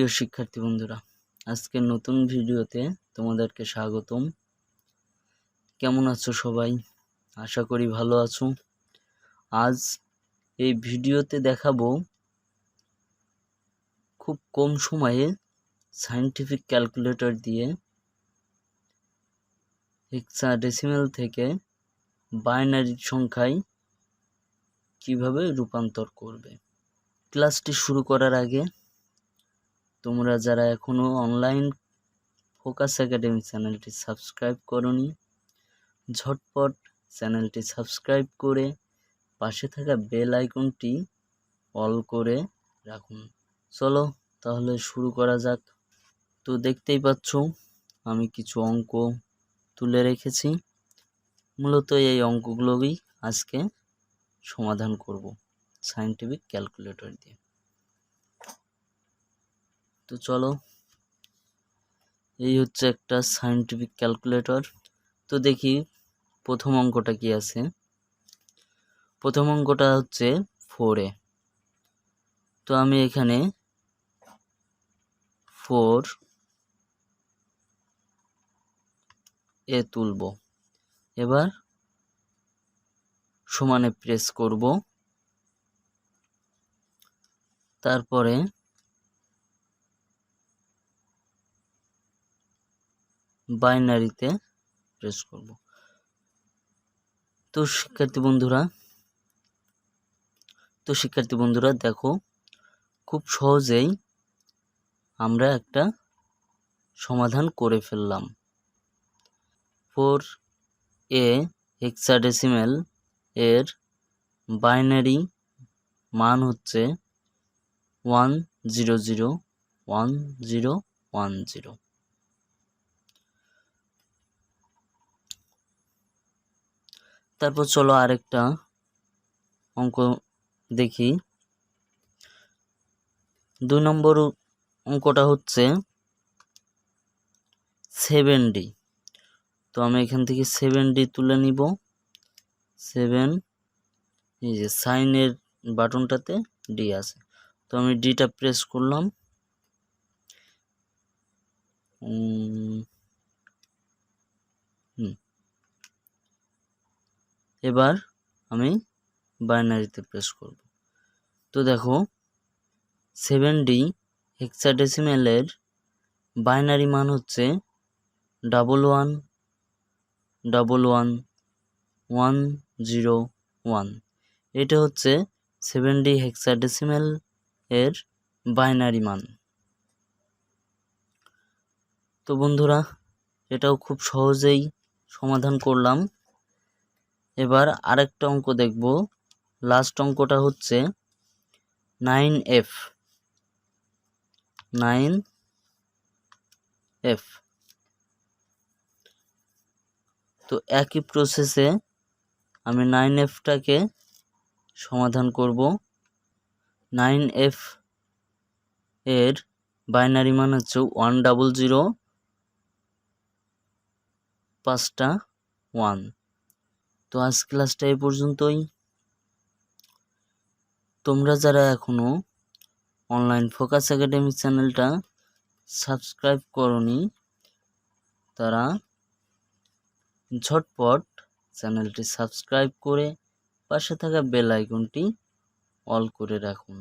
প্রিয় শিক্ষার্থী বন্ধুরা, আজকের নতুন ভিডিওতে তোমাদেরকে স্বাগতম। কেমন আছো সবাই? আশা করি ভালো আছো। আজ এই ভিডিওতে দেখাবো খুব কম সময়ে সায়েন্টিফিক ক্যালকুলেটর দিয়ে হেক্সাডেসিমাল থেকে বাইনারি সংখ্যায় কিভাবে রূপান্তর করবে। ক্লাসটি শুরু করার আগে তোমরা যারা এখনো অনলাইন ফোকাস একাডেমি চ্যানেলটি সাবস্ক্রাইব করনি, ঝটপট চ্যানেলটি সাবস্ক্রাইব করে পাশে থাকা বেল আইকনটি অল করে রাখুন। চলো তাহলে শুরু করা যাক। তো দেখতেই পাচ্ছ আমি কিছু অঙ্ক তুলে রেখেছি। মূলত এই অঙ্কগুলোই আজকে সমাধান করব সায়েন্টিফিক ক্যালকুলেটর দিয়ে। তো চলো, এই হচ্ছে একটা সায়েন্টিফিক ক্যালকুলেটর। তো দেখি প্রথম অঙ্কটা কি আছে। প্রথম অঙ্কটা হচ্ছে 4a। তো আমি এখানে 4a তুলব। এবার সমানে প্রেস করব, তারপরে বাইনারিতে প্রেস করব। তো শিক্ষার্থী বন্ধুরা দেখো, খুব সহজেই আমরা একটা সমাধান করে ফেললাম। 4a হেক্সাডেসিমাল এর বাইনারি মান হচ্ছে 1001010। তারপর চলো আরেকটা অঙ্ক দেখি। 2 নম্বর অঙ্কটা হচ্ছে 7d। তো আমি এখান থেকে 7d তুলে নিব। 7, এই যে সাইনের বাটনটাতে ডি আছে, তো আমি ডিটা প্রেস করলাম। এবার আমি বাইনারিতে প্রেস করব। তো দেখো 7d হেক্সাডেসিমালের বাইনারি মান হচ্ছে 11111101। এটা হচ্ছে 7d হেক্সাডেসিমাল এর বাইনারি মান। তো বন্ধুরা, এটাও খুব সহজেই সমাধান করলাম। এবার আরেকটা অঙ্ক দেখব। লাস্ট অঙ্কটা হচ্ছে 9f। তো একই প্রসেসে আমি 9fটাকে সমাধান করব। 9f এর বাইনারি মান হচ্ছে 100 5টা 1। তো আজ ক্লাসটা এই পর্যন্তই। তোমরা যারা এখনো অনলাইন ফোকাস একাডেমি চ্যানেলটা সাবস্ক্রাইব করনি, তারা ঝটপট চ্যানেলটি সাবস্ক্রাইব করে পাশে থাকা বেল আইকনটি অল করে রাখুন।